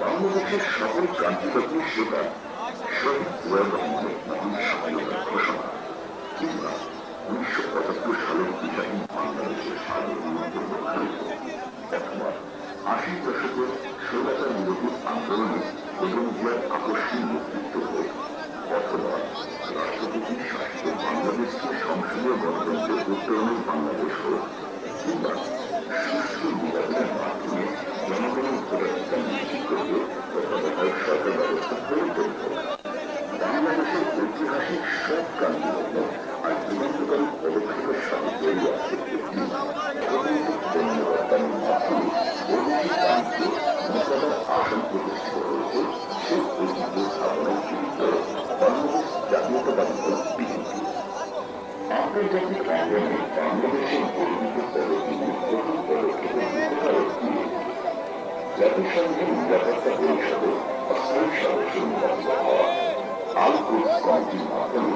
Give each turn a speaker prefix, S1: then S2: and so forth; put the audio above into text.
S1: বাংলাদেশের সকল ক্রান্তিলগ্নের শিকার শহীদ জিয়াউর রহমানের মহান স্বাধীনতার ঘোষণা কিংবা 1975 সালের বিজয়ী বাংলাদেশের সার্বভৌমত্ব রক্ষার্থ অথবা 80 দশকের স্বৈরাচার বিরোধী আন্দোলনে বেগম জিয়ার আকস্মিক নেতৃত্ব হোক অথবা রাষ্ট্রপতি শাসিত বাংলাদেশকে সংসদীয় গণতন্ত্রের উত্তরণের বাংলাদেশ হোক কিংবা সুষ্ঠু নির্বাচনের মাধ্যমে জনগণের ভোটাধিকার নিশ্চিত করবে তত্ত্বাবধায়ক সরকার ব্যবস্থা পরিচালিত হোক বাংলাদেশের ঐতিহাসিক সব ক্রান্তিলগ্ন আর যুগান্তকারী পদক্ষেপের সাথে জড়িয়ে আছে একটি পণ্য রপ্তানির মাধ্যমে বৈদেশিক বাণিজ্য মোকাবেলার আসন প্রতিষ্ঠিত হয়েছে সেই ঐতিহ্য স্থাপনের কৃতিত্ব বাংলাদেশ জাতীয়তাবাদী দল বিএনপি আন্তর্জাতিক অঙ্গনে বাংলাদেশের গর্বিত পদক্ষেপের প্রথম পদক্ষেপের উপকারক দিয়ে জাতিসংঘের নিরাপত্তা পরিষদে অস্থায়ী সদস্য নির্বাচিত হওয়া আল-কুদস কমিটির মাধ্যমে